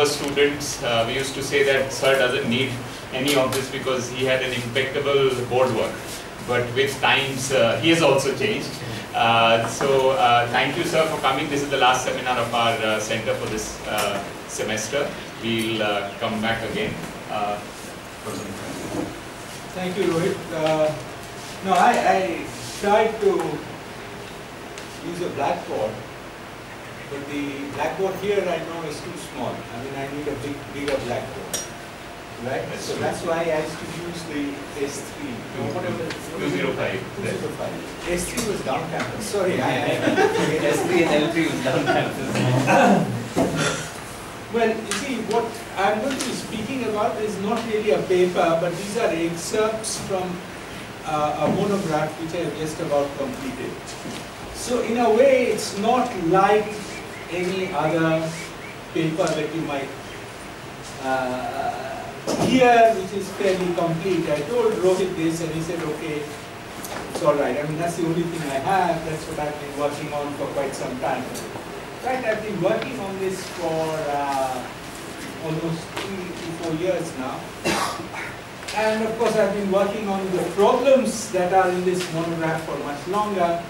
Students, we used to say that sir doesn't need any of this because he had an impeccable board work. But with times, he has also changed. Thank you, sir, for coming. This is the last seminar of our center for this semester. We'll come back again. Thank you, Rohit. I tried to use a blackboard, but the blackboard here I know is too small. I mean, I need a bigger blackboard, right? So that's why I used to use the S3. No, whatever. 205. 205. S3 was down campus. Sorry, S3 and L3 was down campus. Well, you see, what I'm going to be speaking about is not really a paper, but these are excerpts from a monograph which I have just about completed. So in a way, it's not like any other paper that you might hear, which is fairly complete. I told Rohit this and he said, okay, it's all right. I mean, that's the only thing I have. That's what I've been working on for quite some time. Right, I've been working on this for almost 3 to 4 years now. And of course, I've been working on the problems that are in this monograph for much longer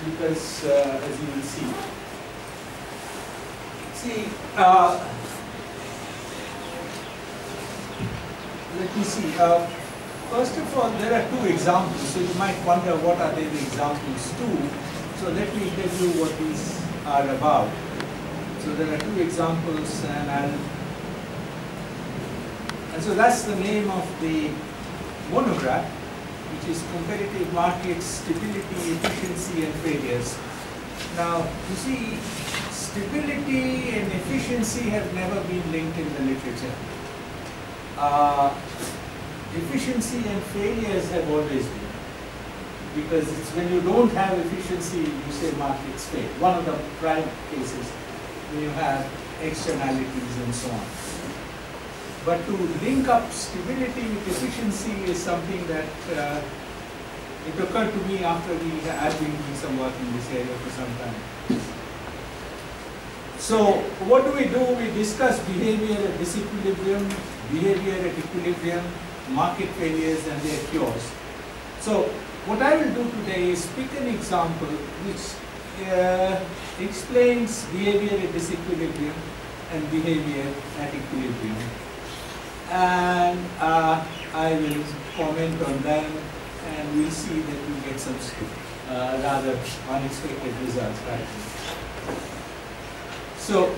because, as you will see. Let me see. First of all, there are two examples. So you might wonder what are they the examples to. So let me tell you what these are about. So there are two examples, and so that's the name of the monograph, which is Competitive Markets, Stability, Efficiency and Failures. Now, you see, stability and efficiency have never been linked in the literature. Efficiency and failures have always been. Because it's when you don't have efficiency, you say markets fail. One of the prime cases when you have externalities and so on. But to link up stability with efficiency is something that it occurred to me after I've been doing some work in this area for some time. So what do? We discuss behavior at disequilibrium, behavior at equilibrium, market failures and their cures. So what I will do today is pick an example which explains behavior at disequilibrium and behavior at equilibrium. And I will comment on them and we'll see that we get some rather unexpected results, right? So,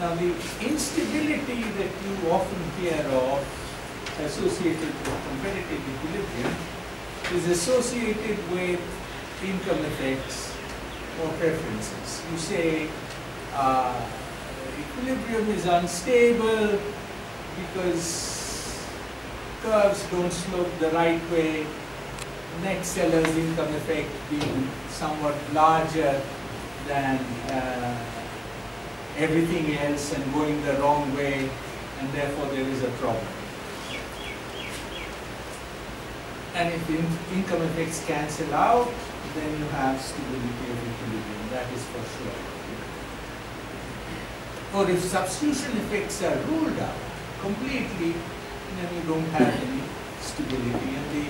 now the instability that you often hear of associated with competitive equilibrium is associated with income effects or preferences. You say equilibrium is unstable because curves don't slope the right way, net seller's income effect being somewhat larger than everything else and going the wrong way, and therefore there is a problem. And if income effects cancel out, then you have stability of equilibrium, that is for sure. Or if substitution effects are ruled out completely, then you don't have any stability. And the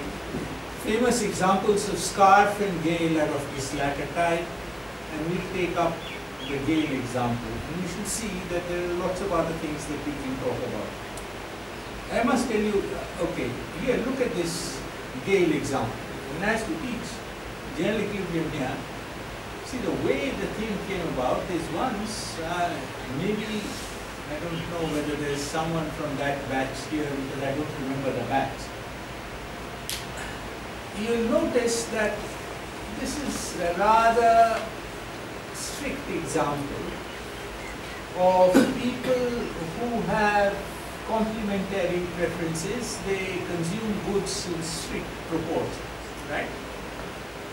famous examples of Scarf and Gale are of this latter type, and we'll take up the Gale example. And you should see that there are lots of other things that we can talk about. I must tell you, okay, here look at this Gale example. When I used to teach general equilibrium here, see the way the thing came about is once, maybe, I don't know whether there is someone from that batch here because I don't remember the batch. You'll notice that this is a rather strict example of people who have complementary preferences. They consume goods in strict proportions, right?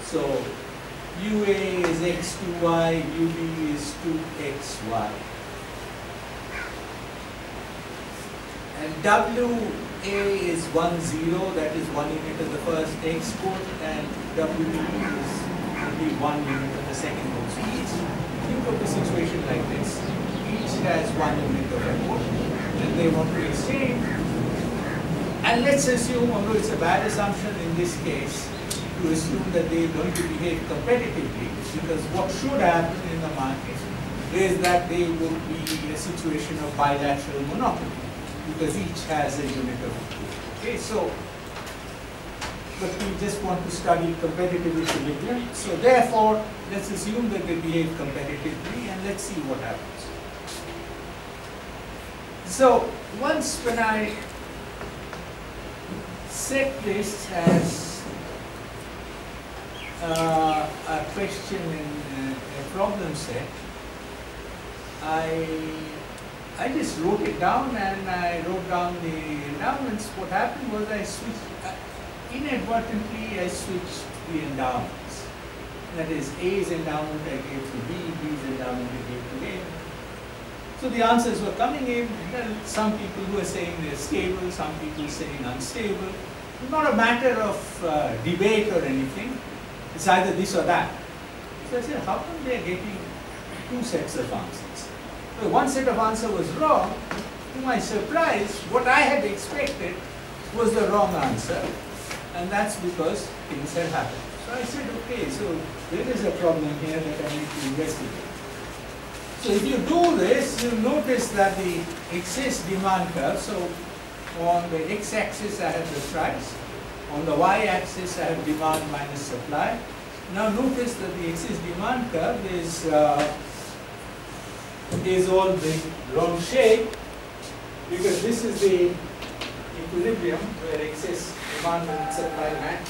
So UA is x to y, UB is 2xy. And WA is 1, 0, that is 1 unit of the first export, and WB is only 1 unit of the second one. So each think of the situation like this. as 1 unit of effort, and they want to exchange. And let's assume, although it's a bad assumption in this case, to assume that they are going to behave competitively, because what should happen in the market is that they would be a situation of bilateral monopoly, because each has a unit of effort. Okay, so, but we just want to study competitive equilibrium. So therefore, let's assume that they behave competitively, and let's see what happens. So once when I set this as a question in a problem set, I just wrote it down, and I wrote down the endowments. What happened was I switched, inadvertently I switched the endowments. That is, A's endowment I gave to B, B's endowment I gave to A. So the answers were coming in. There are some people who are saying they're stable, some people saying unstable. It's not a matter of debate or anything. It's either this or that. So I said, how come they're getting two sets of answers? So one set of answer was wrong. To my surprise, what I had expected was the wrong answer, and that's because things had happened. So I said, okay, so there is a problem here that I need to investigate. So if you do this, you notice that the excess demand curve, so on the x-axis I have the price, on the y-axis I have demand minus supply. Now notice that the excess demand curve is all the wrong shape, because this is the equilibrium where excess demand and supply match.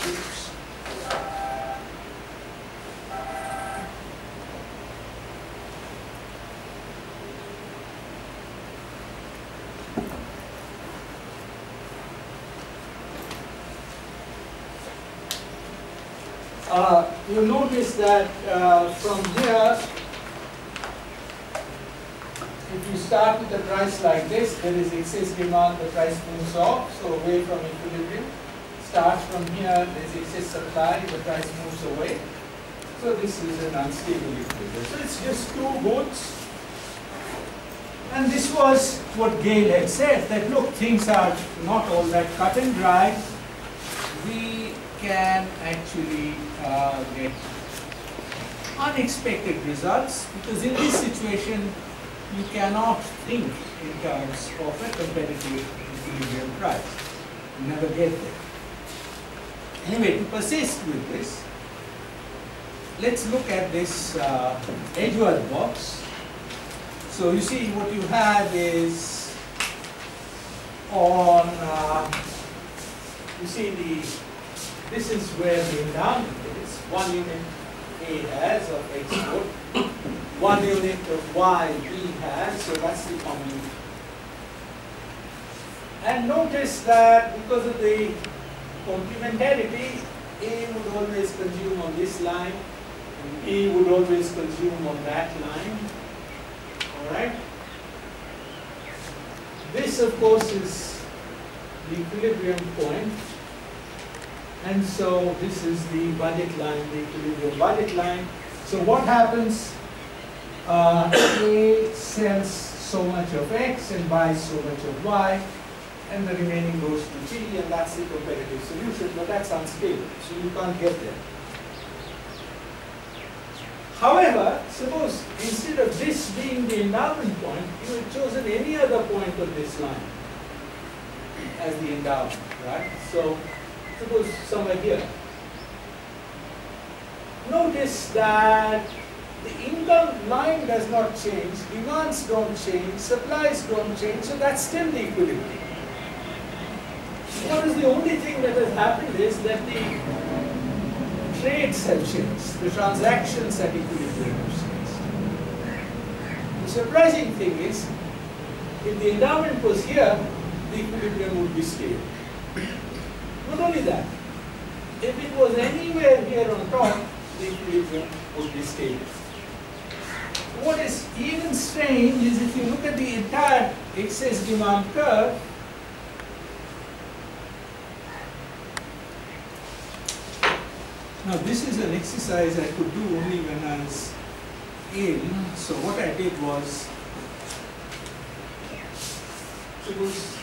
You notice that from here, if you start with a price like this, there is excess demand, the price moves off, so away from equilibrium. Starts from here, there is excess supply, the price moves away. So this is an unstable equilibrium. So it's just two goods. And this was what Gale had said, that look, things are not all that cut and dry. We can actually get unexpected results, because in this situation you cannot think in terms of a competitive equilibrium price. You never get there. Anyway, to persist with this, let's look at this Edgeworth box. So you see what you have is on, you see this is where the endowment is. 1 unit A has of export, 1 unit of Y B has, so that's the common. And notice that because of the complementarity, A would always consume on this line, and B would always consume on that line. Alright? This, of course, is the equilibrium point. And so this is the budget line, the equilibrium budget line. So what happens? A sells so much of X and buys so much of Y, and the remaining goes to T, and that's the competitive solution, but that's unstable, so you can't get there. However, suppose instead of this being the endowment point, you had chosen any other point of this line as the endowment, right? So suppose somewhere here. Notice that the income line does not change, demands don't change, supplies don't change, so that's still the equilibrium. What is the only thing that has happened is that the trades have changed, the transactions at equilibrium have changed. The surprising thing is, if the endowment was here, the equilibrium would be stable. Not only that, if it was anywhere here on top, the equilibrium would be stable. What is even strange is if you look at the entire excess demand curve, now this is an exercise I could do only when I was in. So what I did was, suppose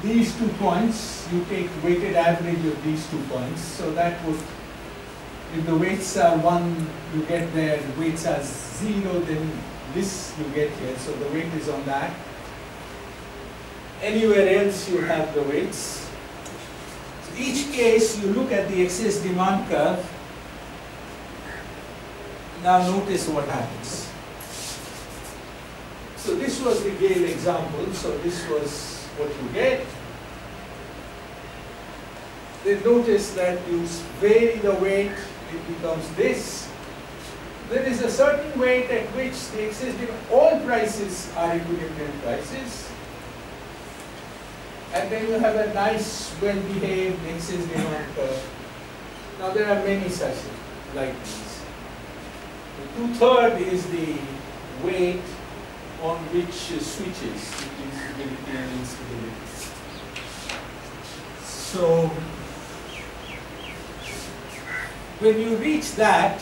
these 2 points, you take weighted average of these 2 points. So that would, if the weights are 1, you get there, the weights are 0, then this you get here. So the weight is on that. Anywhere else you have the weights. So each case you look at the excess demand curve. Now notice what happens. So this was the Gale example. So this was what you get. Then notice that you vary the weight, it becomes this. There is a certain weight at which the excess demand, all prices are equilibrium prices. And then you have a nice, well-behaved excess demand curve. Now there are many such like these. The 2/3 is the weight on which switches between stability and instability. So when you reach that,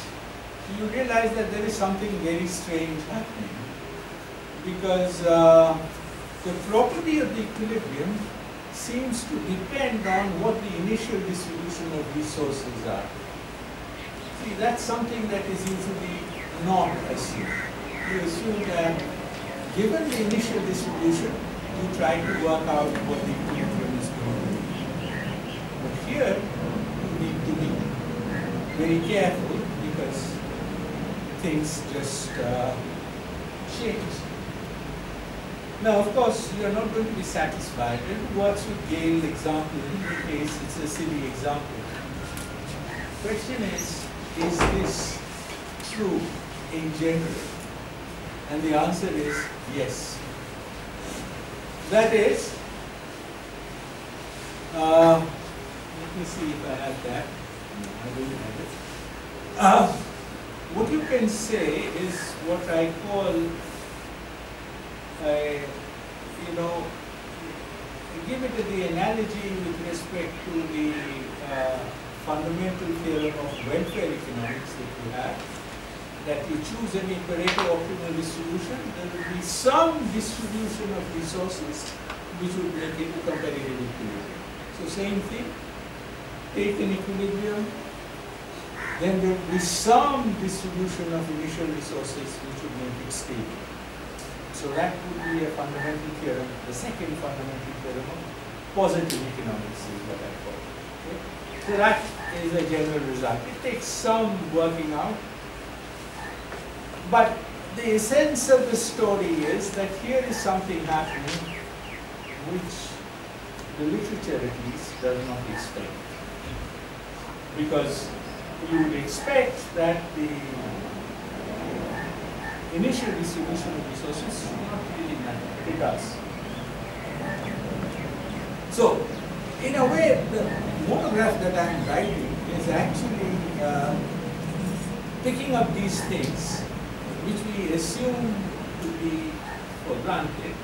you realize that there is something very strange happening, because the property of the equilibrium seems to depend on what the initial distribution of resources are. See, that's something that is usually not assumed. You assume that given the initial distribution, you try to work out what the equilibrium is going to be. But here, you need to be very careful because things just change. Now, of course, you are not going to be satisfied. It works with Gale example. In any case, it's a silly example. Question is this true in general? And the answer is yes. That is, let me see if I have that. No, I don't have it. What you can say is what I call, give it the analogy with respect to the fundamental theorem of welfare economics that you have, that you choose any Pareto optimal distribution, there will be some distribution of resources which would make it a competitive equilibrium. So same thing, take an equilibrium, then there will be some distribution of initial resources which would make it stable. So that would be a fundamental theorem, the second fundamental theorem of positive economics is what I call it. Okay? So that is a general result. It takes some working out. But the essence of the story is that here is something happening which the literature at least does not expect. Because you would expect that the initial distribution of resources should not really matter, but it does. So, in a way, the monograph that I am writing is actually picking up these things which we assume to be for granted,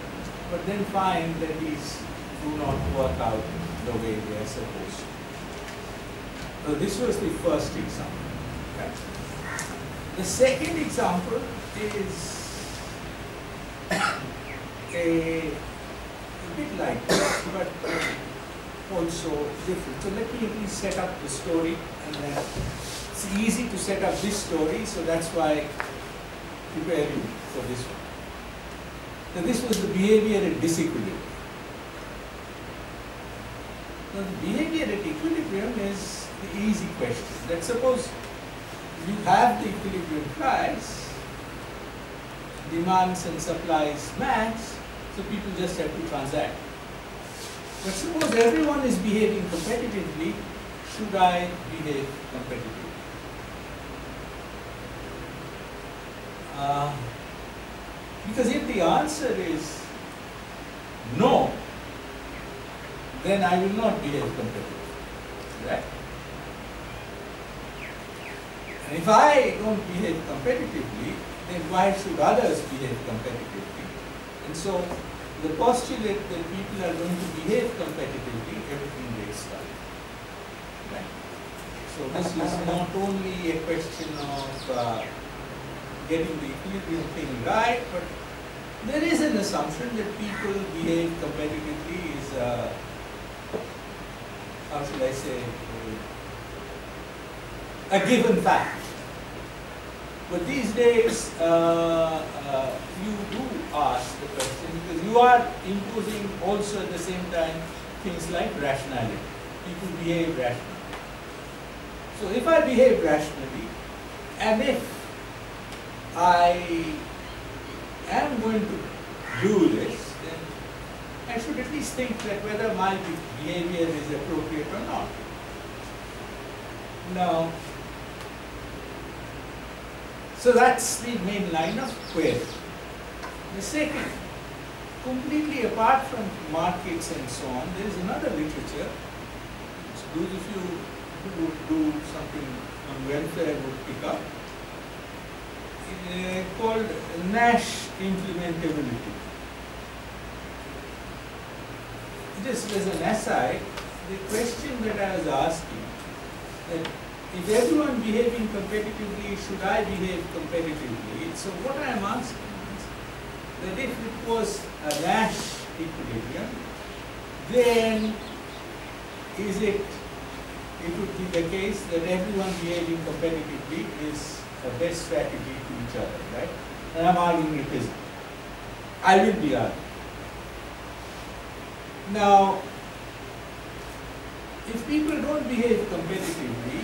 but then find that these do not work out the way they are supposed to. So this was the first example. Okay. The second example is a bit like this, but also different. So let me at least set up the story, and then it's easy to set up this story, so that's why I prepare you for this one. So this was the behavior at disequilibrium. Now the behavior at equilibrium is the easy question. Let's suppose you have the equilibrium price, demands and supplies match, so people just have to transact. But suppose everyone is behaving competitively, should I behave competitively? Because if the answer is no, then I will not behave competitively, right? And if I don't behave competitively, then why should others behave competitively? And so the postulate that people are going to behave competitively, everything breaks down. Right? So this is not only a question of getting the equilibrium thing right, but there is an assumption that people behave competitively is, how should I say, a given fact. But these days, you do ask the question because you are imposing also at the same time things like rationality. People behave rationally. So if I behave rationally, and if I am going to do this, then I should at least think that whether my behavior is appropriate or not. Now, so that's the main line of query. The second, completely apart from markets and so on, there is another literature, which those of you who would do something on welfare would pick up, called Nash implementability. Just as an aside, the question that I was asking, that if everyone behaving competitively, should I behave competitively? So what I am asking is that if it was a Nash equilibrium, then it would be the case that everyone behaving competitively is a best strategy to each other, right? And I'm arguing it isn't. I will be arguing. Now, if people don't behave competitively,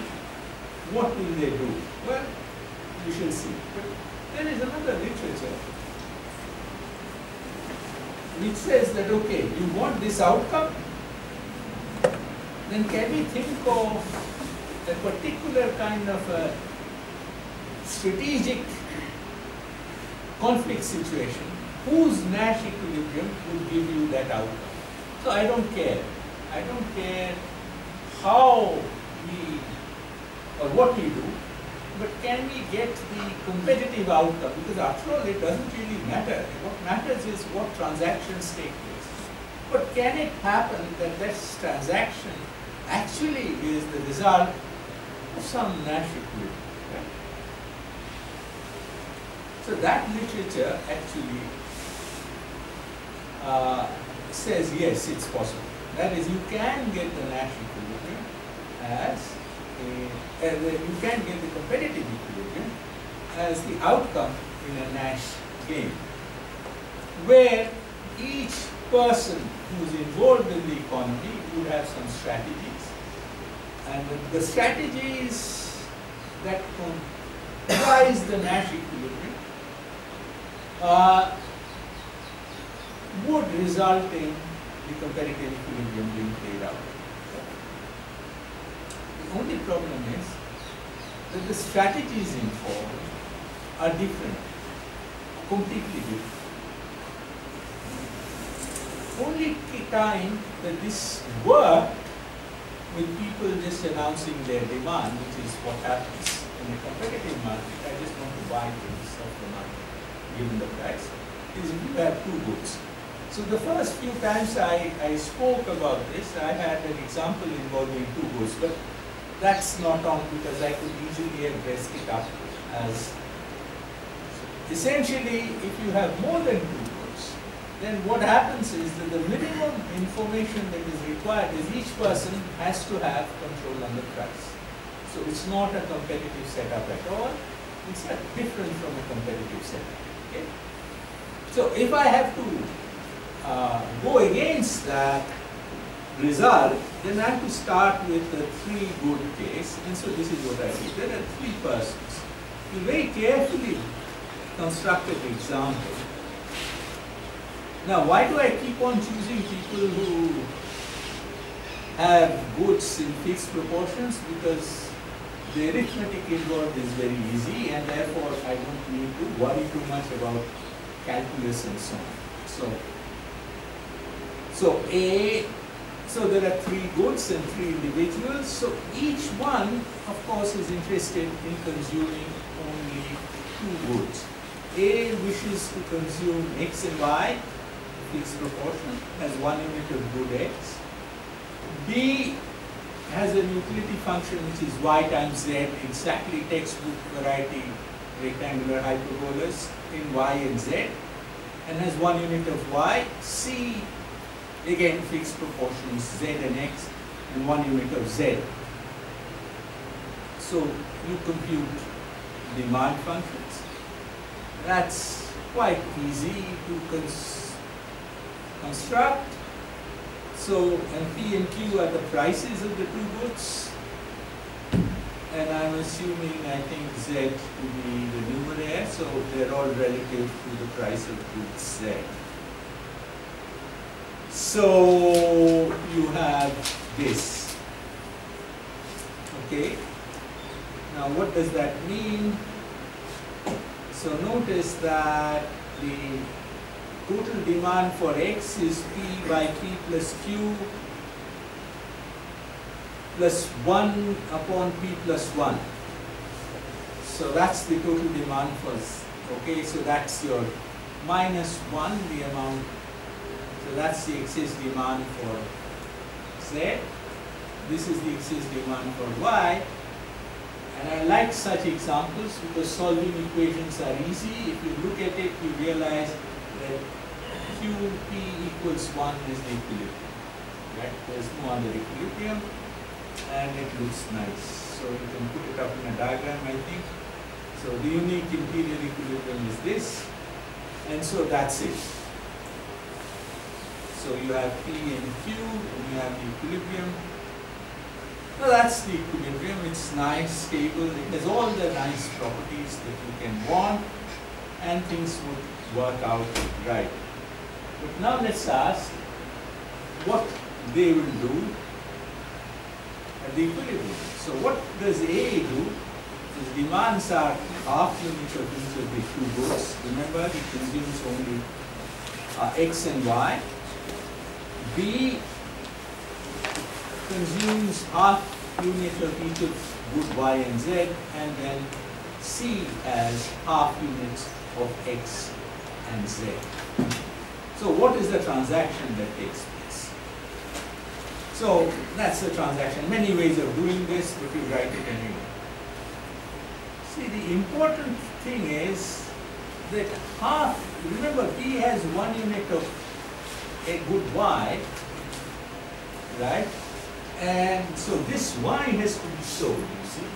what will they do? Well, we shall see. But there is another literature which says that, okay, you want this outcome, then can we think of a particular kind of a strategic conflict situation whose Nash equilibrium would give you that outcome? So I don't care. I don't care how we or what we do, but can we get the competitive outcome? Because after all, it doesn't really matter. What matters is what transactions take place. But can it happen that this transaction actually is the result of some Nash equilibrium? Right? So that literature actually says yes, it's possible. That is, you can get the Nash equilibrium as you can get the competitive equilibrium as the outcome in a Nash game, where each person who is involved in the economy would have some strategies, and the strategies that comprise the Nash equilibrium would result in the competitive equilibrium being played out. The only problem is that the strategies involved are different, completely different. Only time that this worked with people just announcing their demand, which is what happens in a competitive market. I just want to buy things off the market, given the price, is if you have two goods. So the first few times I spoke about this, I had an example involving two goods, but that's not on because I could easily have dressed it up as, essentially, if you have more than two goods, then what happens is that the minimum information that is required is each person has to have control on the price. So it's not a competitive setup at all, it's different from a competitive setup. Okay? So if I have to go against that result, then I have to start with the three good case, and so this is what I did. There are three persons. You very carefully constructed the example. Now, why do I keep on choosing people who have goods in fixed proportions? Because the arithmetic involved is very easy, and therefore I don't need to worry too much about calculus and so on. So there are three goods and three individuals. So each one, of course, is interested in consuming only two goods. A wishes to consume X and Y, fixed proportion, has 1 unit of good X. B has an utility function which is Y times Z, exactly textbook variety rectangular hyperbolas in Y and Z. and has 1 unit of y. C, again fixed proportions z and x, and 1 unit of z. So you compute demand functions. That's quite easy to construct. So, and P and Q are the prices of the two goods. And I'm assuming, I think, Z to be the numerator, so they're all relative to the price of goods Z. So you have this. Okay. Now what does that mean? So notice that the total demand for X is P by P plus Q plus 1 upon P plus 1. So that's the total demand for, okay, so that's your minus 1, the amount, so that's the excess demand for Z. This is the excess demand for Y. And I like such examples because solving equations are easy. If you look at it, you realize that QP equals 1 is the equilibrium, right? There's no other equilibrium, and it looks nice. So you can put it up in a diagram, I think. So the unique interior equilibrium is this, and so that's it. So you have P and Q, and you have the equilibrium. Well, that's the equilibrium. It's nice, stable. It has all the nice properties that you can want, and things would work out right. But now let's ask what they will do at the equilibrium. So what does A do? His demands are half unit of each of the two goods. Remember, he consumes only X and Y. B consumes half unit of each of good Y and Z, and then C has half units of X and Z. So what is the transaction that takes place? So that's the transaction. Many ways of doing this, but you write it anyway. See, the important thing is that half, remember P has 1 unit of a good Y, right? And so this Y has to be sold, you see.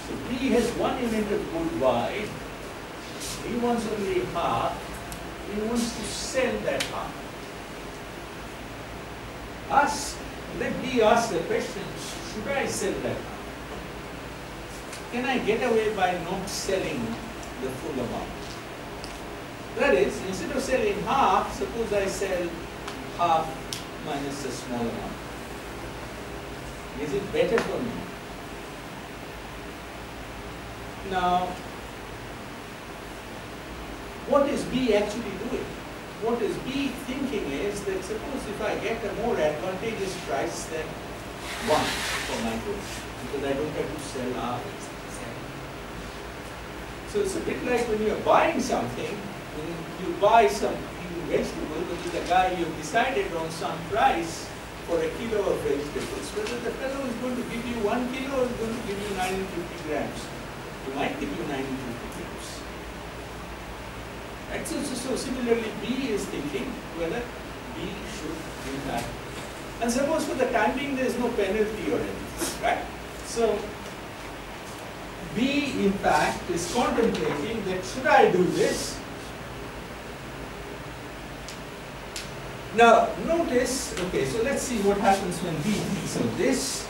So P has 1 unit of good Y. He wants only half. He wants to sell that half. Let B ask the question, should I sell that half? Can I get away by not selling the full amount? That is, instead of selling half, suppose I sell half minus a small amount. Is it better for me? Now, what is B actually doing? What is B thinking is that suppose if I get a more advantageous price than 1 for my goods, because I don't have to sell half. So it's a bit like when you're buying something, when you buy some vegetable, but with a guy you've decided on some price for a kilo of vegetables, whether the fellow is going to give you 1 kilo or is going to give you 950 grams. He might give you 950 grams. Right? So similarly, B is thinking whether B should do that. And suppose for the time being there is no penalty or anything, right? So B in fact is contemplating that should I do this? Now notice, okay, so let's see what happens when B thinks of this.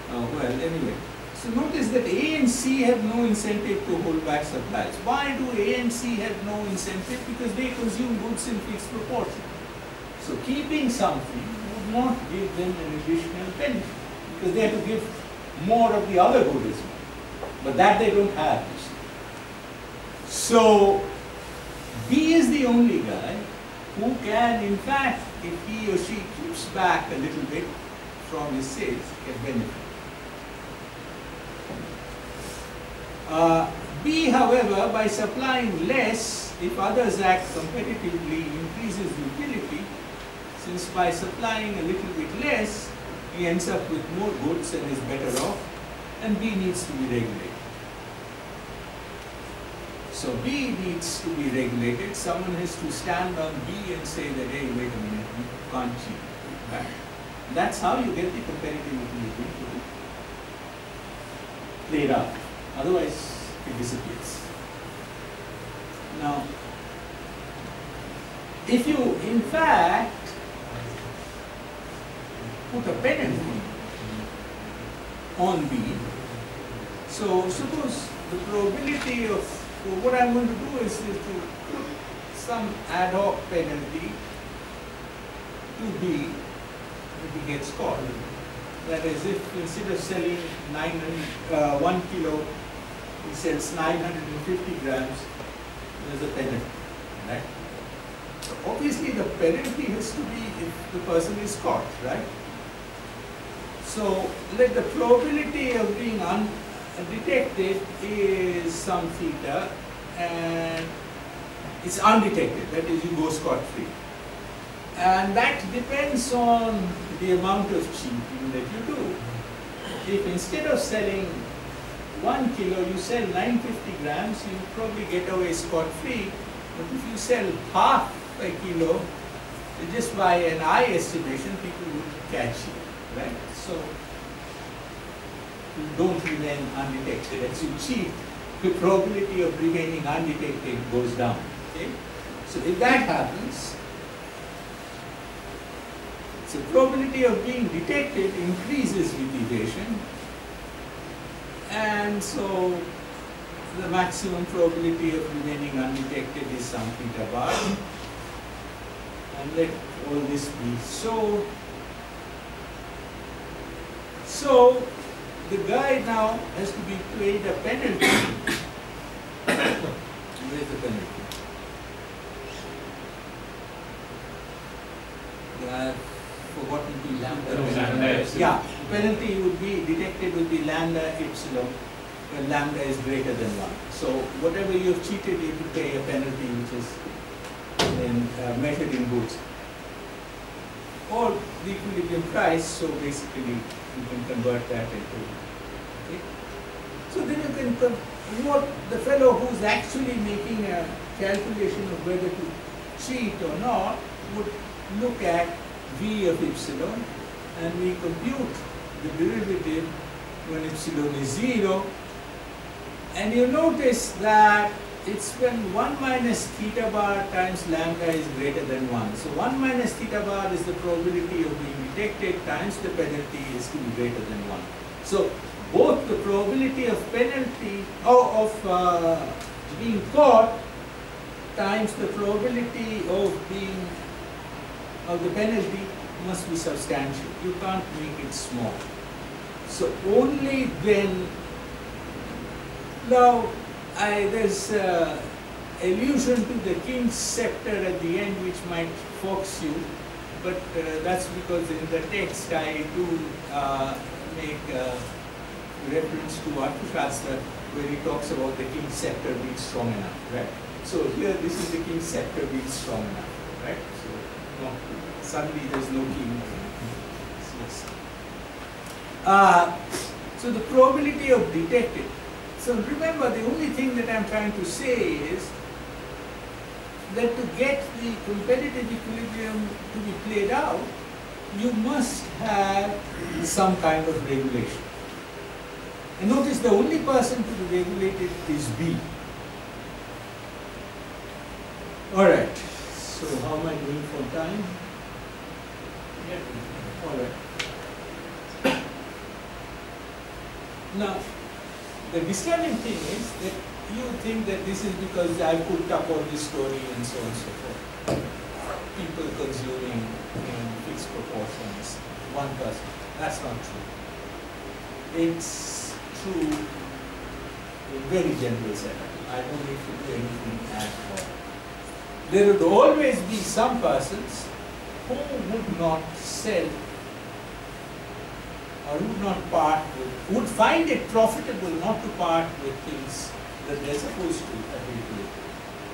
Well, anyway, so notice that A and C have no incentive to hold back supplies. Why do A and C have no incentive? Because they consume goods in fixed proportion. So keeping something would not give them an additional benefit, because they have to give more of the other good as well. But that they don't have. So B is the only guy who can, in fact, if he or she keeps back a little bit from his sales, can benefit. B, however, by supplying less, if others act competitively, increases utility, since by supplying a little bit less, he ends up with more goods and is better off. and B needs to be regulated. So B needs to be regulated. Someone has to stand on B and say that, hey, wait a minute, you can't cheat. Right? That's how you get the competitive equilibrium to be played out. Otherwise, it disappears. Now, if you, in fact, put a penalty on B, so suppose the probability of, so what I'm going to do is to put some ad hoc penalty to B if he gets caught. That is, if instead of selling 1 kilo, he sells 950 grams, there's a penalty, right? So obviously the penalty has to be if the person is caught, right? So let the probability of being undetected is some theta, and it's undetected, that is, you go scot-free. And that depends on the amount of cheating that you do. If instead of selling 1 kilo, you sell 950 grams, you probably get away scot-free. But if you sell half a kilo, just by an eye estimation, people would catch you, right? So you don't remain undetected. As you cheat, the probability of remaining undetected goes down. Okay? So if that happens, so probability of being detected increases with evasion, and so the maximum probability of remaining undetected is some theta bar. And let all this be so. So the guy now has to be paid a penalty. Where's the penalty? I've forgotten the lambda. Yeah, penalty would be, detected would be lambda epsilon when lambda is greater than 1. So whatever you have cheated, you have to pay a penalty which is measured in boots. Or the equilibrium price, so basically you can convert that into, okay? So then you can, what the fellow who's actually making a calculation of whether to cheat or not would look at V of epsilon, and we compute the derivative when epsilon is 0, and you notice that it's when 1 minus theta bar times lambda is greater than 1. So 1 minus theta bar is the probability of being detected times the penalty is to be greater than 1. So both the probability of penalty, of being caught times the probability of the penalty must be substantial. You can't make it small. So only then, now there's allusion to the king's scepter at the end which might fox you, but that's because in the text I do make reference to Arthashastra where he talks about the king's scepter being strong enough, right? So here this is the king's scepter being strong enough, right? So no, suddenly there's no king. So the probability of detected. So remember, the only thing that I'm trying to say is that to get the competitive equilibrium to be played out, you must have some kind of regulation. And notice the only person to be regulated is B. Alright, so how am I doing for time? Yeah. Alright. Now, the disturbing thing is that you think that this is because I put up all this story and so on and so forth. People consuming in fixed proportions, one person. That's not true. It's true in very general setup. I don't need to do anything at all. There would always be some persons who would not sell or would not part with, would find it profitable not to part with things that they're supposed to agree.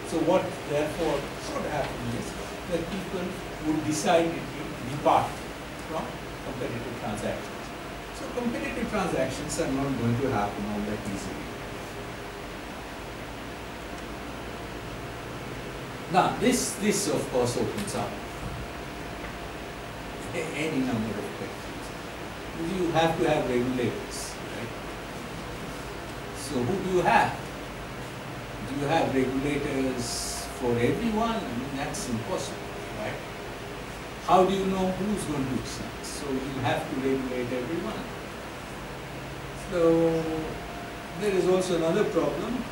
So what therefore should happen is that people would decide to depart from competitive transactions. So So competitive transactions are not going to happen all that easily. Now, this of course opens up any number of questions. You have to have regulators, right? So who do you have? Do you have regulators for everyone? I mean, that's impossible, right? How do you know who's going to cheat? So you have to regulate everyone. So there is also another problem.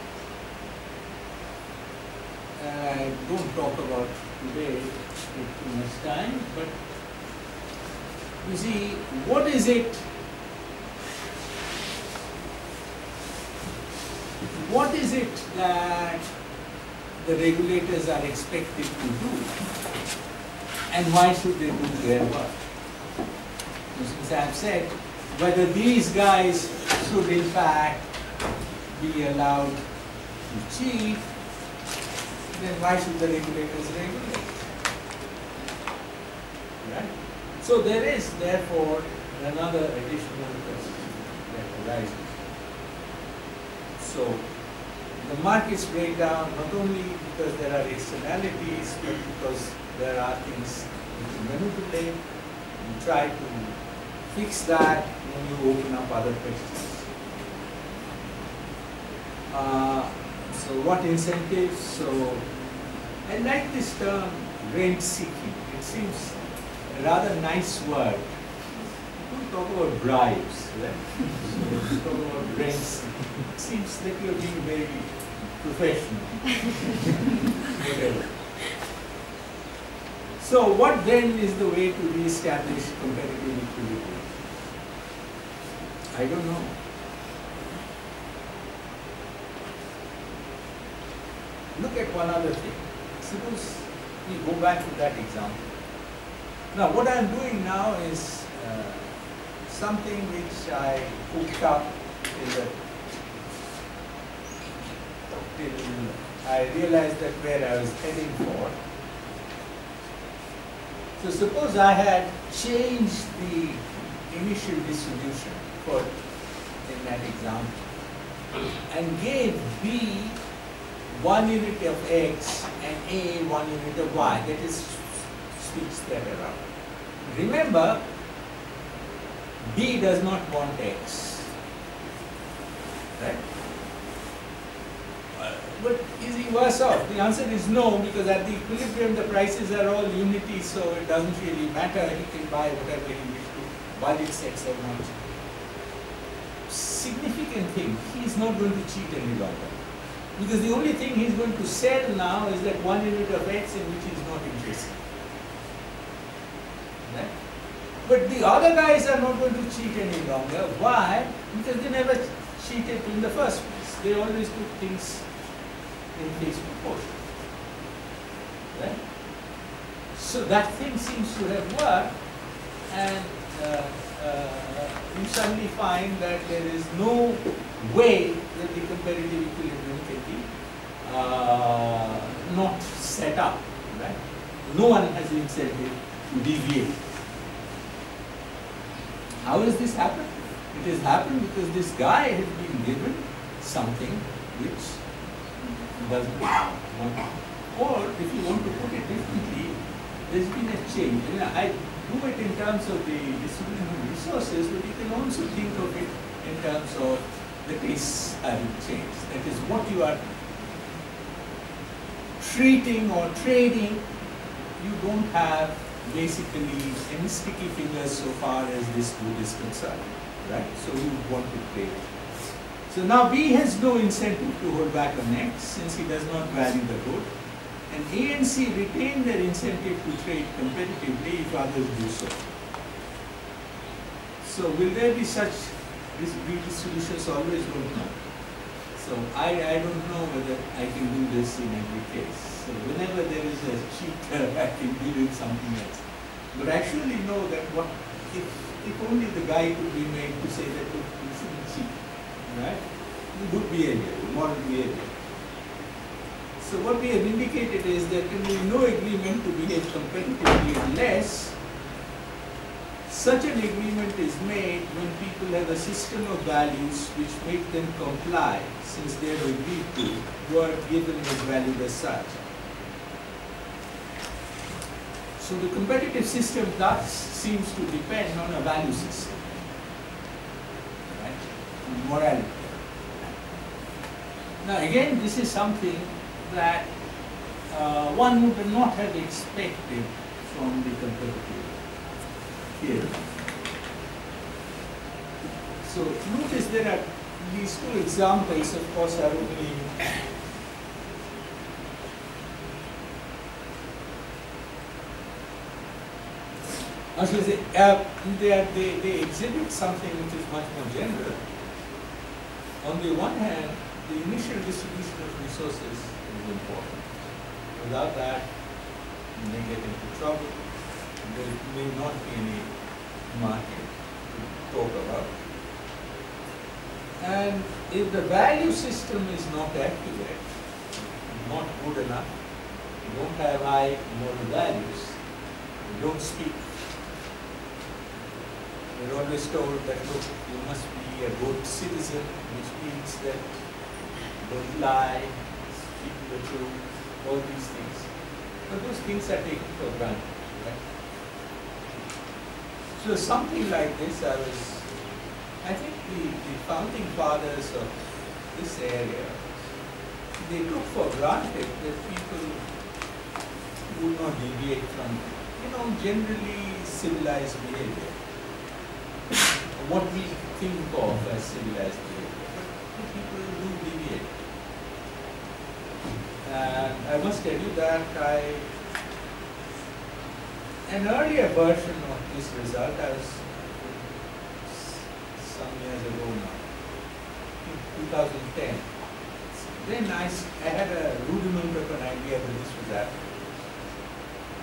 I don't talk about today, take too much time, but you see, what is it? What is it that the regulators are expected to do? And why should they do their work? Since I have said, whether these guys should in fact be allowed to cheat, then why should the regulators regulate? Right? So there is therefore another additional question that arises. So the markets break down not only because there are externalities, but because there are things you manipulate, you try to fix that when you open up other questions. So what incentives? So I like this term rent seeking. It seems a rather nice word. Don't talk about bribes, right? So talk about rent seeking. It seems that you're being very professional. Whatever. So what then is the way to re-establish competitive equilibrium? I don't know. Look at one other thing. Suppose we go back to that example. Now what I am doing now is something which I hooked up till I realized that where I was heading for. So suppose I had changed the initial distribution in that example and gave B 1 unit of X and A 1 unit of Y, that is, switch that around. Remember, B does not want X, right? But is he worse off? The answer is no, because at the equilibrium the prices are all unity, so it doesn't really matter. He can buy whatever he wishes to, while it's X or not. Significant thing, he is not going to cheat any longer. Because the only thing he's going to sell now is that 1 unit of X in which he's not interested. Right? But the other guys are not going to cheat any longer. Why? Because they never cheated in the first place. They always took things in phase proportion. Right? So that thing seems to have worked, and you suddenly find that there is no way that the competitive equilibrium can be not set up. Right? No one has the incentive to deviate. How has this happened? It has happened because this guy has been given something which doesn't want. Or if you want to put it differently, there's been a change. I do it in terms of the distribution of resources, but you can also think of it in terms of the tastes having changed. That is, what you are treating or trading, you don't have basically any sticky fingers so far as this good is concerned, right? So you want to trade. So now B has no incentive to hold back on X since he does not value the good, and A and C retain their incentive to trade competitively if others do so. So will there be such redistributions? Always don't know. So I don't know whether I can do this in every case. So whenever there is a cheater, I can deal with something else. But I actually know that what if only the guy could be made to say that you shouldn't cheat, right? Good behavior, moral behavior. So what we have indicated is that there will be no agreement to behave competitively unless such an agreement is made when people have a system of values which make them comply, since they have agreed to what given is valued as such. So the competitive system thus seems to depend on a value system, right? Morality. Now again, this is something that one would not have expected from the competitive theory. So notice there are these two examples, of course, are only they exhibit something which is much more general. On the one hand, the initial distribution of resources is important. Without that, you may get into trouble. There may not be any market to talk about. And if the value system is not accurate, not good enough, you don't have high moral values, you don't speak. You're always told that, look, you must be a good citizen, which means that don't lie, speak the truth, all these things. But those things are taken for granted, right? So something like this, I think the founding fathers of this area, they took for granted that people would not deviate from, generally civilized behavior. What we think of as civilized behavior, but people do deviate. And I must tell you that an earlier version of this result, I was some years ago now, in 2010. Then I had a rudiment of an idea that this was happening.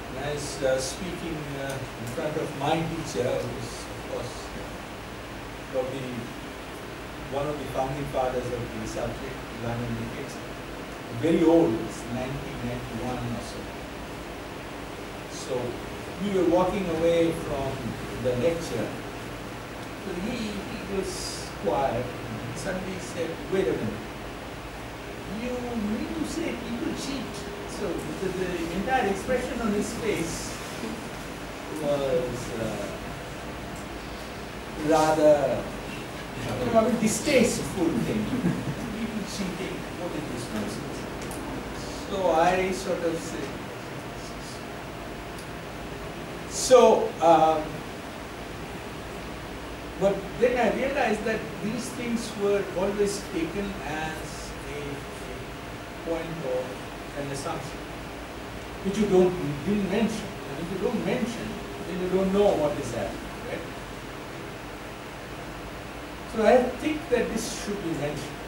And I was speaking in front of my teacher, who was, of course, probably one of the founding fathers of the subject, Anjan Mukherjee. Very old, it's 1991 or so. So we were walking away from the lecture. So he was quiet and suddenly said, wait a minute, you mean to say people cheat? So the entire expression on his face was rather distasteful thing. People cheating, what is this nonsense? So I sort of said, but then I realized that these things were always taken as a point of an assumption, which you didn't mention. And if you don't mention, then you don't know what is happening, right? So I think that this should be mentioned.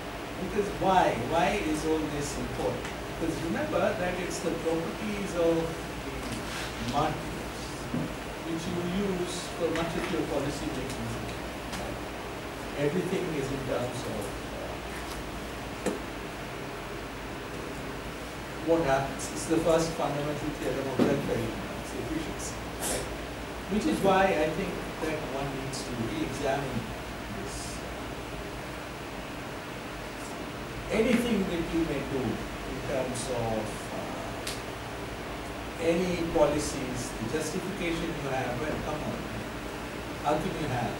Because why? Why is all this important? Because remember that it's the properties of the markets which you use for much of your policy making. Everything is in terms of what happens. It's the first fundamental theorem of welfare economics, efficiency. Right? Which is why I think that one needs to re-examine this. Anything that you may do in terms of any policies, the justification you have, well, come on, how can you have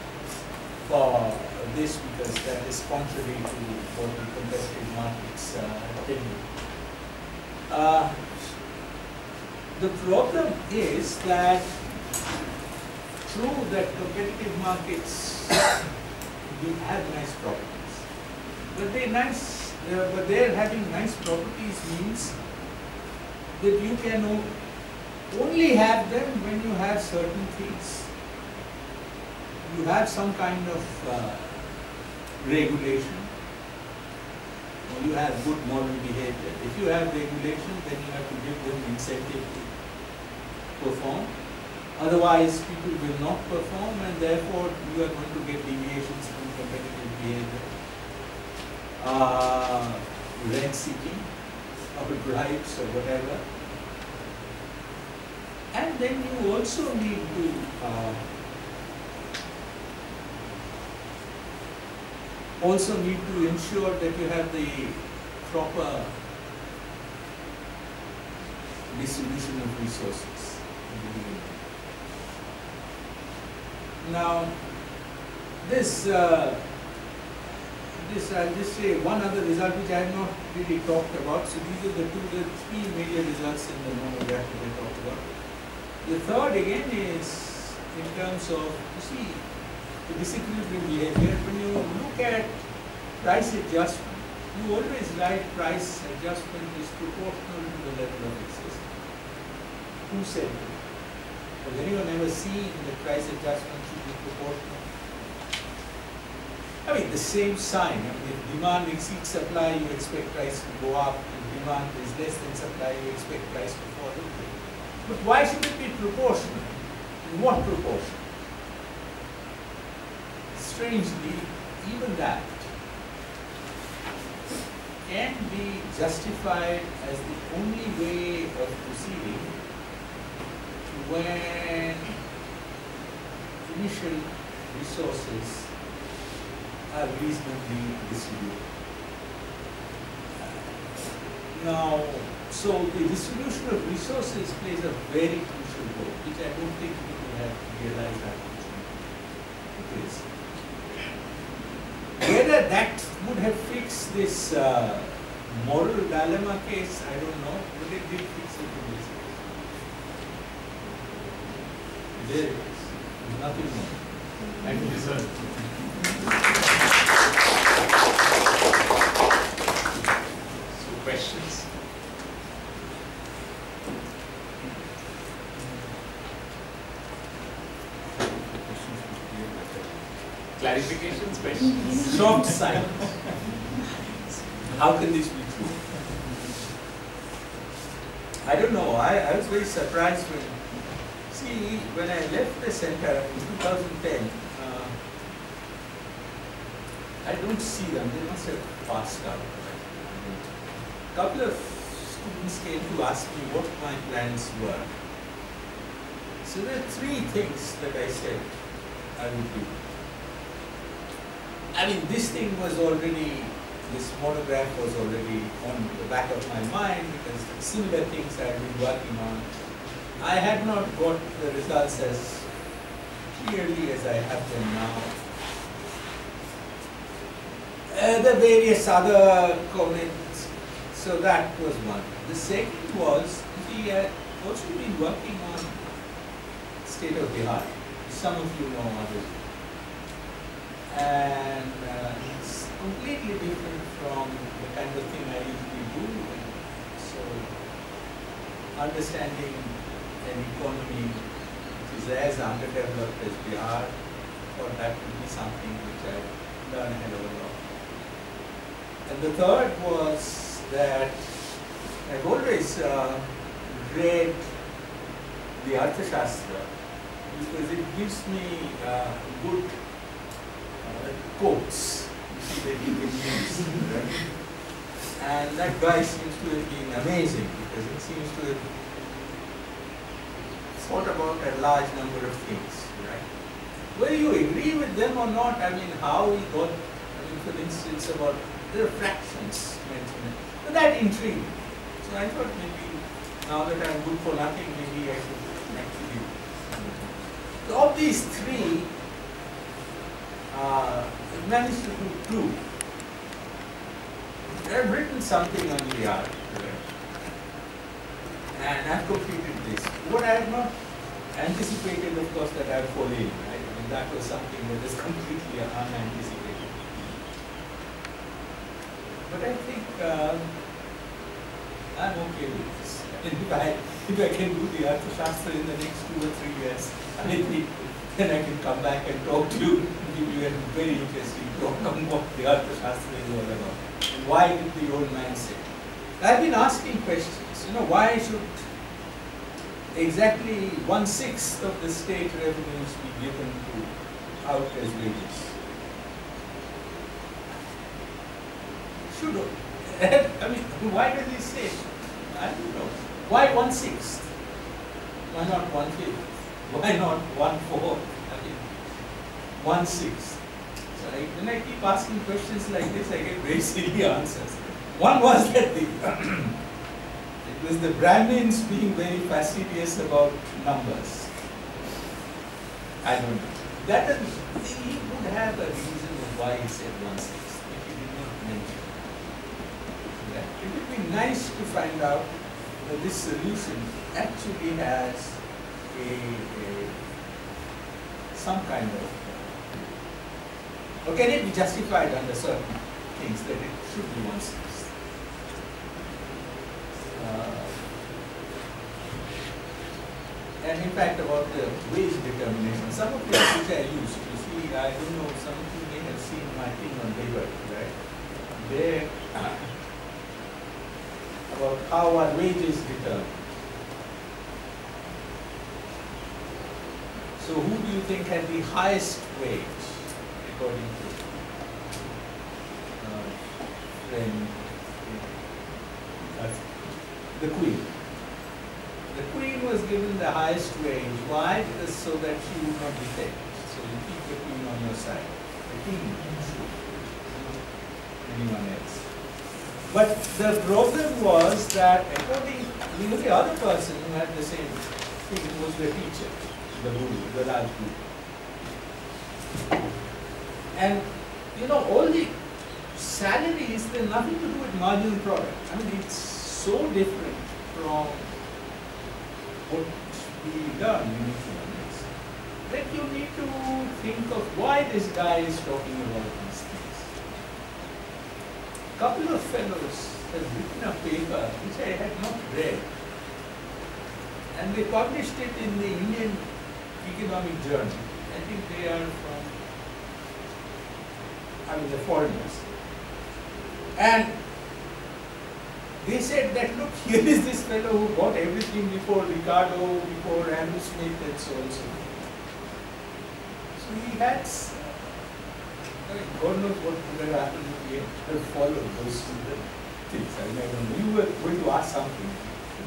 for this, because that is contrary to what the competitive markets tell you. The problem is that true that competitive markets do have nice properties, but they're having nice properties means that you can only have them when you have certain things. You have some kind of regulation, or you have good moral behavior. If you have regulation, then you have to give them incentive to perform. Otherwise, people will not perform, and therefore you are going to get deviations from competitive behavior, rent seeking, or bribes, or whatever. And then you also need to also need to ensure that you have the proper distribution of resources. Now, this I'll just say one other result which I have not really talked about. So these are the three major results in the monograph that I talked about. The third again is in terms of, you see, the disequilibrium behavior. When you look at price adjustment, you always write price adjustment is proportional to the level of excess. Who said that? Has anyone ever seen the price adjustment should be proportional? I mean, the same sign. I mean, if demand exceeds supply, you expect price to go up. If demand is less than supply, you expect price to fall. But why should it be proportional? In what proportion? Strangely, even that can be justified as the only way of proceeding when initial resources are reasonably distributed. Now, so the distribution of resources plays a very crucial role, which I don't think people have realized that much. It is. Whether that would have fixed this moral dilemma case, I don't know, but it did fix it in this case. There it is. Nothing more. Thank you, sir. So, questions? Clarifications, questions? Short silence. How can this be true? I don't know. I was very surprised when I left the center in 2010. I don't see them. They must have passed out. A couple of students came to ask me what my plans were. So there are three things that I said I would do. I mean, this monograph was already on the back of my mind because similar things I had been working on. I had not got the results as clearly as I have them now. The various other comments, so that was one. The second was, we had also been working on state of the art. Some of you know others. And it's completely different from the kind of thing I usually do. So, understanding an economy which is as underdeveloped as we are, or that would be something which I learned a hell of a lot. And the third was that I've always read the Arthashastra because it gives me good quotes that you can use. Right? And that guy seems to have been amazing because it seems to have thought about a large number of things. Right? Whether you agree with them or not, I mean, how he got, for instance, about there are fractions mentioned. But that intrigued me. So I thought maybe now that I'm good for nothing, maybe I should actually. So of these three, I've managed to do two. I've written something on the art, and I've completed this. What I had not anticipated, of course, that I'd fall in, right? I mean, that was something that was completely unanticipated. But I think I'm okay with this. If I can do the Arthashastra in the next 2 or 3 years, I think then I can come back and talk to you, give you a very interesting talk on what the Arthashastra is all about. And why did the old man say? I've been asking questions, why should exactly 1/6 of the state revenues be given out as wages? Should, I mean, why does he say? I don't know. Why 1/6? Why not 1/5? Why not 1/4? I mean, 1/6. So when I keep asking questions like this, I get very silly answers. One was that it was the Brahmins being very fastidious about numbers. I don't know. That doesn't, he would have a reason of why he said 1/6, but he did not mention. Yeah. It would be nice to find out that this solution actually has some kind of, or can it be justified under certain things that it should be 1/6? And in fact, about the wage determination, some of things which I used, you see, I don't know, some of you may have seen my thing on labor, right? There, about how our wages determined. So who do you think had the highest wage, according to friend, the Queen? The Queen was given the highest wage. Why? Because so that she would not be taken. So you keep the Queen on your side. The King should. Anyone else. But the problem was that according to the other person who had the same thing was the teacher, the guru, the Raj Guru. And you know, all the salaries, they're nothing to do with marginal product. I mean, it's so different from what we done in economics that you need to think of why this guy is talking about these things. A couple of fellows have written a paper which I had not read, and they published it in the Indian Economic Journal. I think they are from, they're foreigners. And they said that, look, here is this fellow who bought everything before Ricardo, before Andrew Smith, and so on. So he had, God knows what would have happened if he had followed those things. I don't know. You were going to ask something.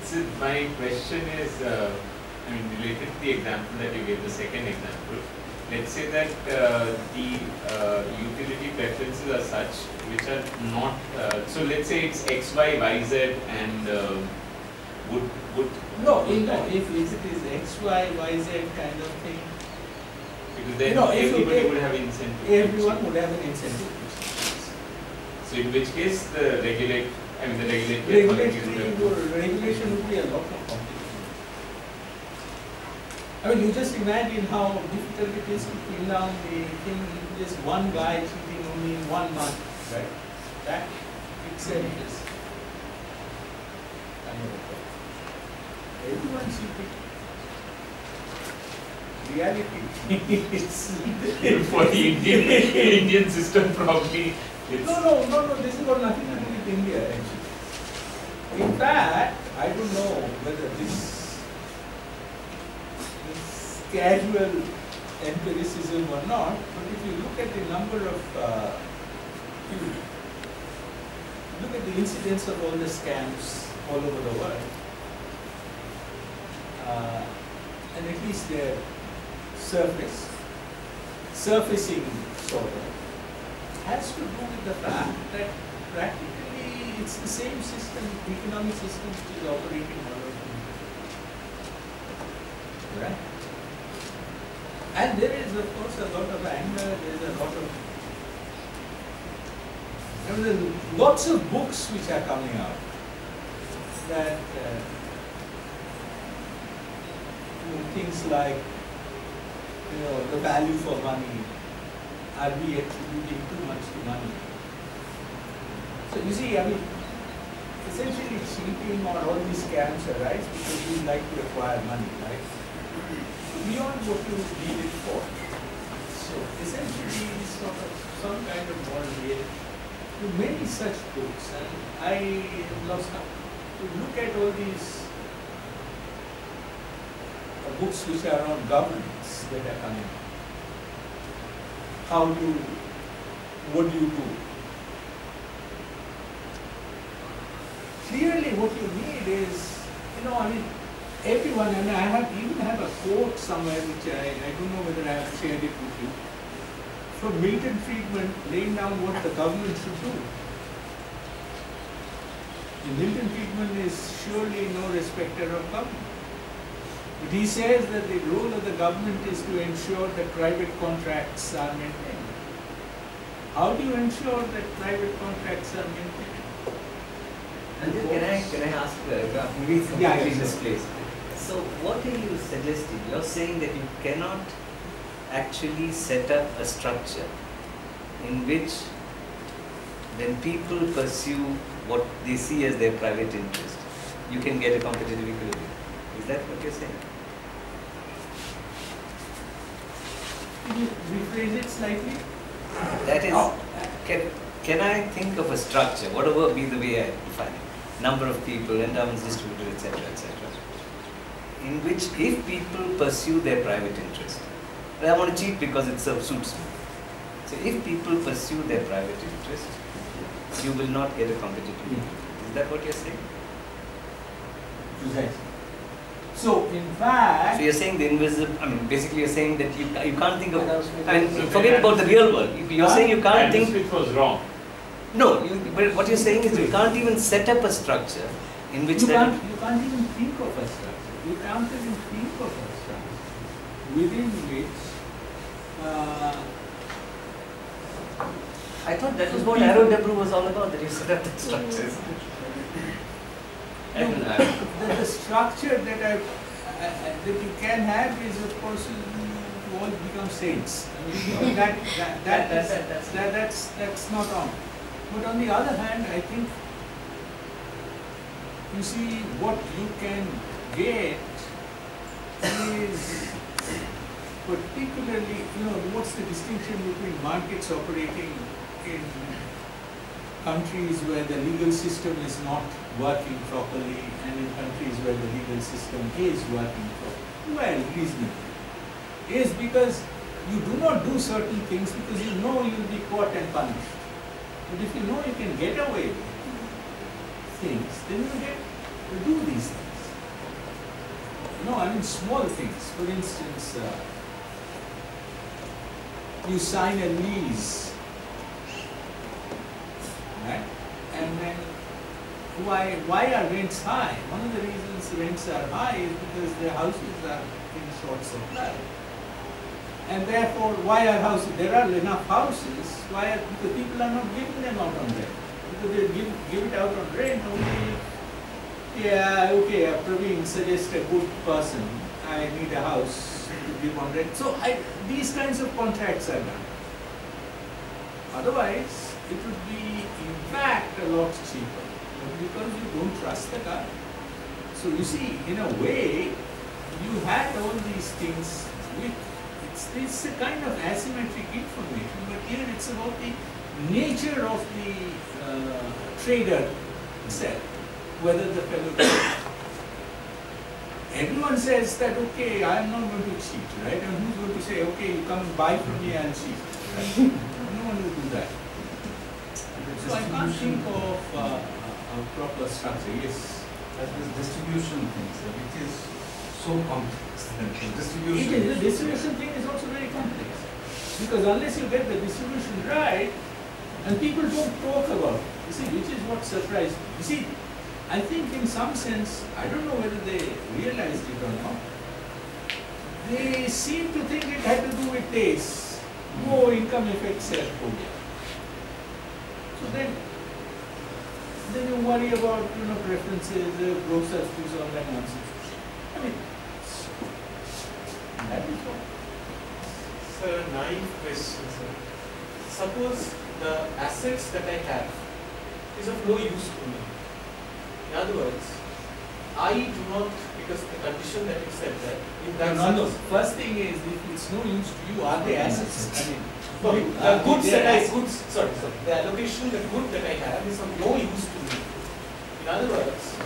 So my question is, related to the example that you gave, the second example. Let's say that the utility preferences are such which are not, so let's say it's X, Y, Y, Z and would no, if it is X, Y, Y, Z kind of thing, because then everybody would have incentive. Everyone would have an incentive. So in which case the regulation would be a lot more complicated. You just imagine how difficult it is to pin down the thing, just one guy cheating only in 1 month, right? That itself is kind of a problem. Everyone cheating. Reality is for the Indian system probably. No, this has got nothing to do with India actually. In fact, I don't know whether this casual empiricism or not, but if you look at the number of, look at the incidence of all the scams all over the world, and at least their surfacing sort of, has to do with the fact that practically it's the same system, economic system which is operating all over the world. Right? And there is, of course, a lot of anger, there is a lot of, there are lots of books which are coming out that things like, the value for money, are we attributing too much to money? So you see, essentially cheating or all these scams arise because we like to acquire money, right? Beyond what you need it for. So essentially it's sort of some kind of moral reality. Many such books, and I lost count. To look at all these books which are on governance that are coming. What do you do? Clearly what you need is, everyone, and I even have a quote somewhere which I don't know whether I have shared it with you. from Milton Friedman laying down what the government should do. And Milton Friedman is surely no respecter of government. But he says that the role of the government is to ensure that private contracts are maintained. How do you ensure that private contracts are maintained? And can I ask, maybe it's completely misplaced. So what are you suggesting? You're saying that you cannot actually set up a structure in which when people pursue what they see as their private interest, you can get a competitive equilibrium. Is that what you're saying? Can you rephrase it slightly? That is, can I think of a structure, whatever be the way I define it, number of people, endowments distributed, etc., in which if people pursue their private interest, I want to cheat because it suits me. So if people pursue their private interest, you will not get a competitive equilibrium. Is that what you're saying? Precisely. So, in fact... So you're saying the invisible, I mean, basically you're saying that you can't think of, I mean, forget about the real world. You're saying you can't think... It was wrong. No, but what you're saying is you can't even set up a structure in which you can't even think of a structure. You can't even think of a structure within which... I thought that was what Arrow Debru was all about, that you set up the structures. The structure that you can have is, of course, you all become saints. I mean, that's not wrong. But on the other hand, I think, you see, what you can get is particularly, what's the distinction between markets operating in countries where the legal system is not working properly and in countries where the legal system is working properly? Well, reasonably. Is because you do not do certain things because you know you will be caught and punished. But if you know you can get away with things, then you get to do these things. I mean small things. For instance, you sign a lease, right? And then why are rents high? One of the reasons rents are high is because the houses are in short supply. And therefore, why are houses? There are enough houses. Why? Because people are not giving them out on rent. Because they give it out on rent only. Yeah, okay. Praveen suggests a good person. I need a house to give on rent. So these kinds of contracts are done. Otherwise, it would be in fact a lot cheaper. But because you don't trust the guy. So you see, in a way, you had all these things with. It's a kind of asymmetric information, but here it's about the nature of the trader itself, whether the fellow everyone says that, okay, I am not going to cheat, right? And who's going to say, okay, you come and buy from me and cheat, right? No one will do that. So I can't think of a proper structure, yes. As this distribution thing, which is so complex. The distribution thing is also very complex. Because unless you get the distribution right, and people don't talk about it, you see, which is what surprised me. You see, I think in some sense, I don't know whether they realized it or not, they seem to think it had to do with taste. Oh, income effects are okay. So then you worry about, preferences, brokers, all that nonsense. I mean, that is what. Sir, 9 questions, sir. Suppose the assets that I have is of no use to me. In other words, I do not, because the condition that you said that, in that no. First thing is, if it's no use to you, are they assets? I mean, the goods that I, the allocation, the good that I have is of no use to me. In other words,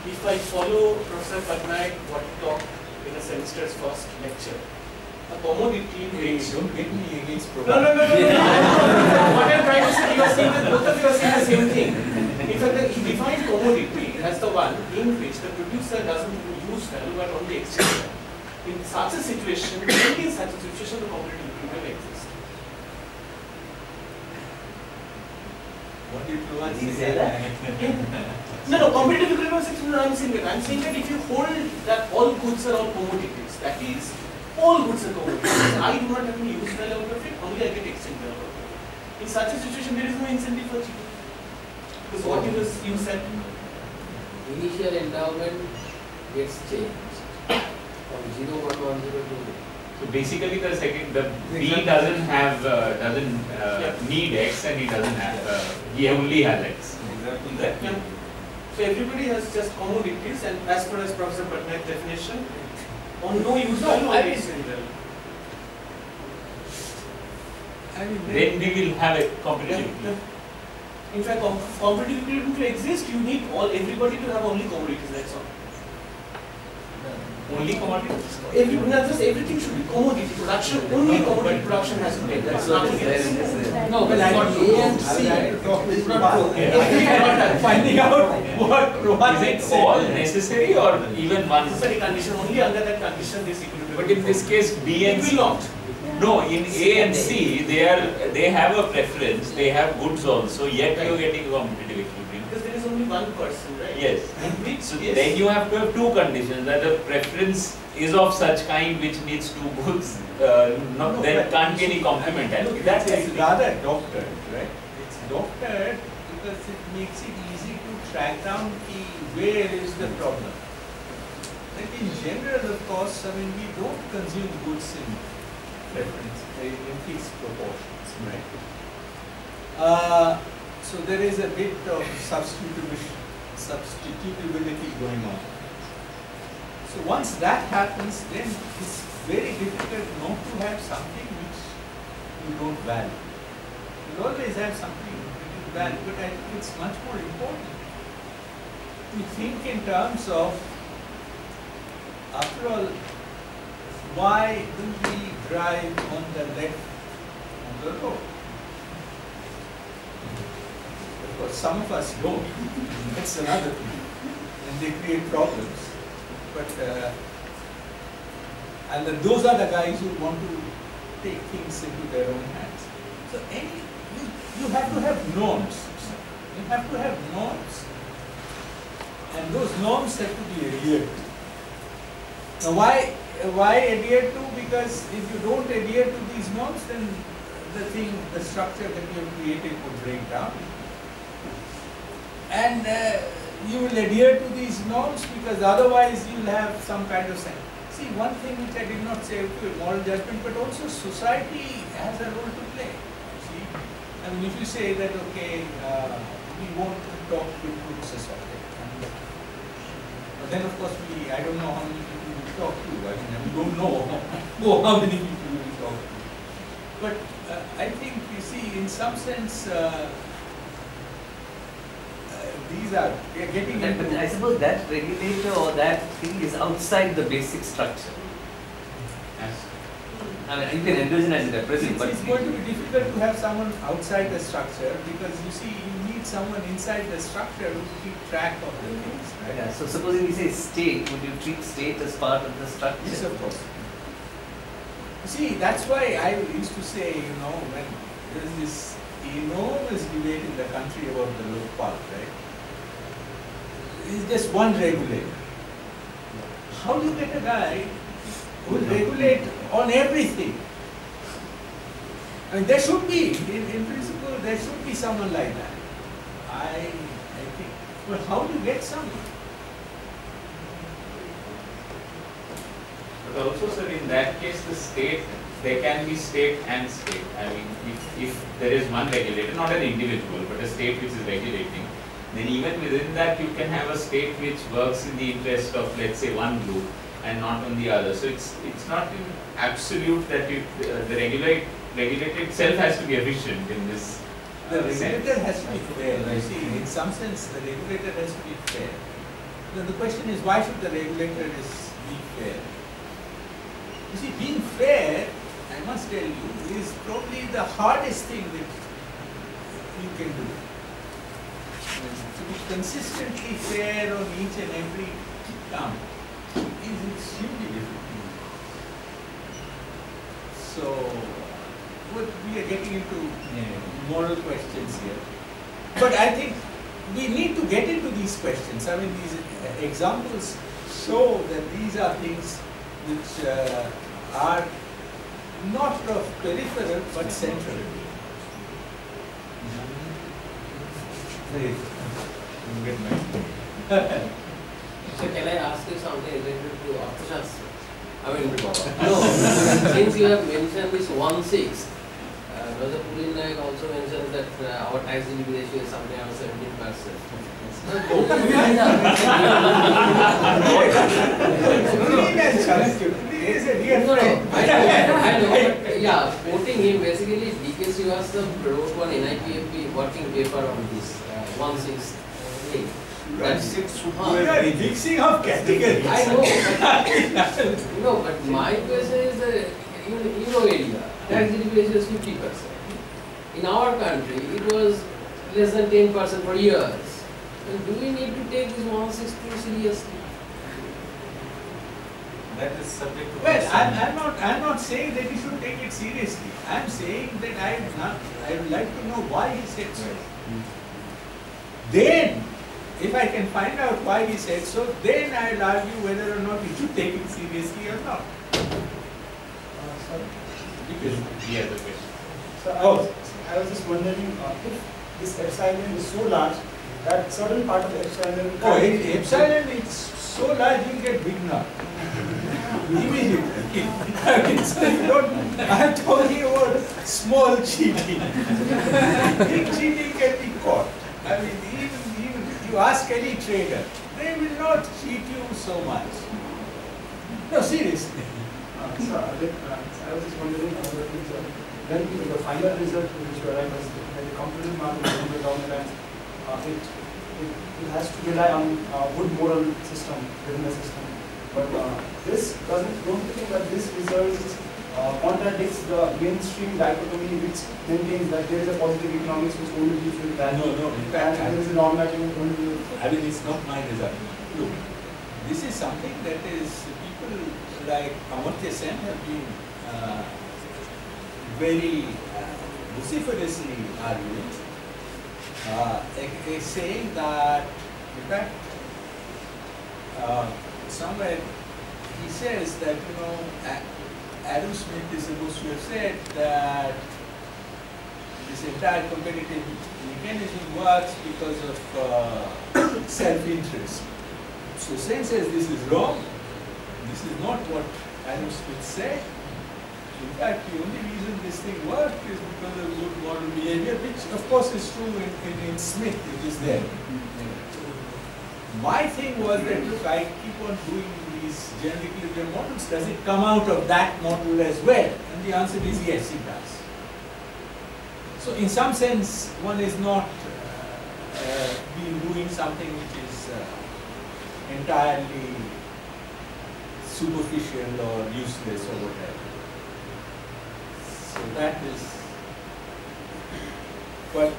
if I follow Professor Patnaik, what he talked in a semester's first lecture, a commodity which... Don't get me against No. What I'm trying to say, you are saying that both of you are saying the same thing. In fact, he defined commodity as the one in which the producer doesn't use value but only exchange value. In such a situation, only in such a situation the commodity equilibrium exists. diplomats. Did he say that? No, competitive equilibrium is what I'm saying. I'm saying that if you hold that all goods are all commodities, that is, all goods are commodities. I do not have any use value out of it, only I get exchange value out of it. In such a situation, there is no incentive for cheating. Because what you said. Initial endowment gets changed from 01102. So basically, the B doesn't have need X, and he doesn't have he only has X. Yeah. So everybody has just commodities, and as far as Professor Patnaik's definition, on no use value, I on mean- exchange value. I mean, Then we will have a competitive. Yeah. In fact, competitive equilibrium to exist, you need everybody to have only commodities. That's all. Only commodities. Everything should be commodity production. Only commodity production has to be. That's That's what nothing is there in else. this. no, but I Not think A and true. C are talking It's not about true. finding out what Rohan Is it all necessary or even one? Necessary condition. Only under that condition this equilibrium. But in this case, B and it C. will not. No, in A and C, they have a preference. They have goods also. Yet you are getting a competitive equilibrium. Because there is only one person, right? Yes. And which So yes. then you have to have two conditions, that the preference is of such kind which needs two goods. No, There but can't be any look, complementarity. That's it's it. rather doctored, right? It's doctored because it makes it easy to track down where is the problem. But in general, of course, I mean, we don't consume goods in preference, in fixed proportions, right? So there is a bit of substitutability going on. So once that happens, then it's very difficult not to have something which you don't value. You always have something which you value, but I think it's much more important to think in terms of, after all, why do we drive on the left of the road? Of course, some of us don't. That's another thing. And they create problems. But and then those are the guys who want to take things into their own hands. So you have to have norms. You have to have norms, and those norms have to be adhered to. Now, why adhere to? Because if you don't adhere to these norms, then the structure that you have created would break down. And you will adhere to these norms because otherwise you will have some kind of sense. See, one thing which I did not say, okay, moral judgment, but also society has a role to play. See, I mean, if you say that, okay, we want to talk with good society, but then of course I don't know how many people we talk to. I mean, we don't know how many people we talk to. But I think, you see, in some sense, these are getting But into. I suppose that regulator or that thing is outside the basic structure. Yes. I mean, you can endogenize it at present, but It's going to be difficult to have someone outside the structure because you see, you need someone inside the structure who keep track of the things, right? yeah. So supposing we say state, would you treat state as part of the structure? Yes, of course. You see, that's why I used to say, when there is this enormous debate in the country about the Lokpal, right? It's just one regulator. How do you get a guy who will regulate on everything? I mean, there should be, in principle, there should be someone like that. I think. But how do you get someone? But also, sir, in that case, the state, there can be state and state. I mean, if there is one regulator, not an individual, but a state which is regulating, then even within that, you can have a state which works in the interest of, let's say, one group and not on the other. So it's not in absolute that the regulator itself has to be efficient in this The sense. regulator has to be fair. You see, in some sense, the regulator has to be fair. Then the question is, why should the regulator be fair? You see, being fair, I must tell you, is probably the hardest thing that you can do. To be consistently fair on each and every count is extremely difficult. So, we are getting into moral questions here. But I think we need to get into these questions. I mean, these examples show that these are things which are not of peripheral but central. So can I ask you something related to Arthashastra? I mean, no, since you have mentioned this 1/6, Dr. Pulin Naik also mentions that our tax GDP ratio is something around 17%. I know, but yeah, quoting him, basically DK Srivastava wrote one NIPFP working paper on this 1/6. You are mixing up categories. I know, no, but my question is the euro area, tax GDP ratio is 50%. In our country, it was less than 10% for years. And do we need to take this 1/6 too seriously? That is subject to Well, question. I'm not saying that you should take it seriously. I'm saying that I would like to know why he said so. Then, if I can find out why he said so, then I'll argue whether or not we should take it seriously or not. Sorry. Because the other question. So I was just wondering if this epsilon is so large that certain part of the epsilon. Oh, epsilon is so large you get big now. Immediately. I mean, so you don't, I'm talking about small cheating. Big cheating can be caught. I mean, even you ask any trader, they will not cheat you so much. No, seriously. I was just wondering when the final result to which you arrive as the competitive market down the line, it has to rely on good moral system within the system. But this don't you think that this result contradicts the mainstream dichotomy which maintains that there is a positive economics which only gives you value? No. In And fact, there is a normative which only gives you. I mean, it's not my result. Look, this is something that is people like Amartya Sen have been very vociferously arguing, saying that, in fact, somewhere he says that, Adam Smith is supposed to have said that this entire competitive mechanism works because of self-interest. So Sen says this is wrong. This is not what Adam Smith said. In fact, the only reason this thing worked is because of good moral behavior, which of course is true in Smith, it is there. My thing was that, look, I keep on doing these general equilibrium models. Does it come out of that model as well? And the answer is yes, it does. So in some sense, one is not been doing something which is entirely superficial or useless or whatever. So that is, but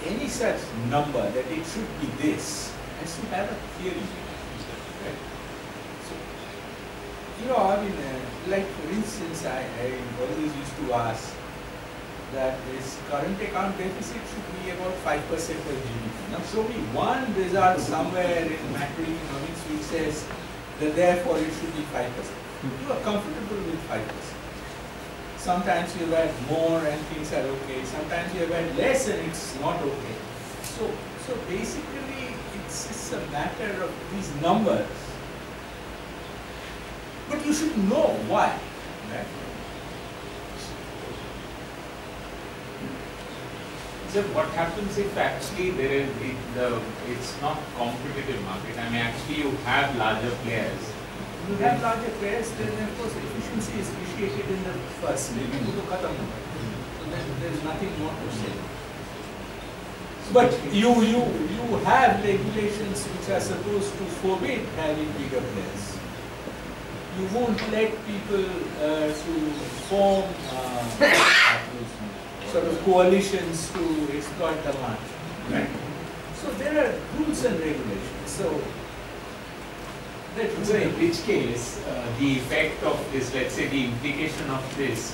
any such number that it should be this has to have a theory, right? So, I mean, like for instance, I always used to ask that this current account deficit should be about 5% of GDP. Now show me one result somewhere in macroeconomics which says that therefore it should be 5%. You are comfortable with 5%. Sometimes you have had more and things are okay. Sometimes you have had less and it's not okay. So basically it's just a matter of these numbers. But you should know why, right? So what happens if actually there is it's not competitive market? I mean, actually you have larger players. You have larger players, then of course efficiency is appreciated in the first maybe to cut them. So then there's nothing more to say. But you have regulations which are supposed to forbid having bigger players. You won't let people to form sort of coalitions to exploit the market. Right? So there are rules and regulations. So in which case, the effect of this, let's say the implication of this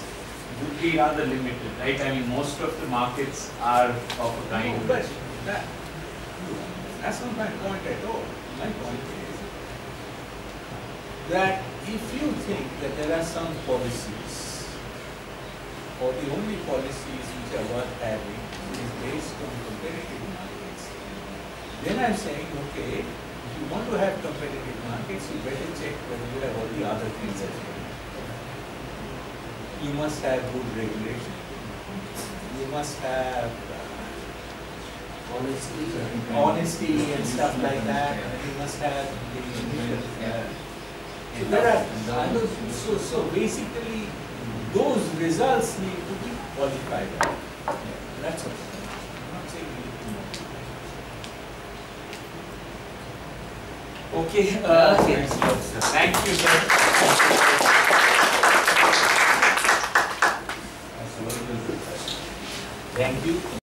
would be rather limited, right? I mean, most of the markets are of a kind. No, but that's not my point at all. My point is that if you think that there are some policies, or the only policies which are worth having is based on competitive markets, then I'm saying, okay, if you want to have competitive markets, you better check whether you have all the other things as well. You must have good regulation. You must have honesty and stuff like that. You must have so there are so basically those results need to be qualified. That's all. I'm not saying anything more. Okay, thank you, sir. Thank you.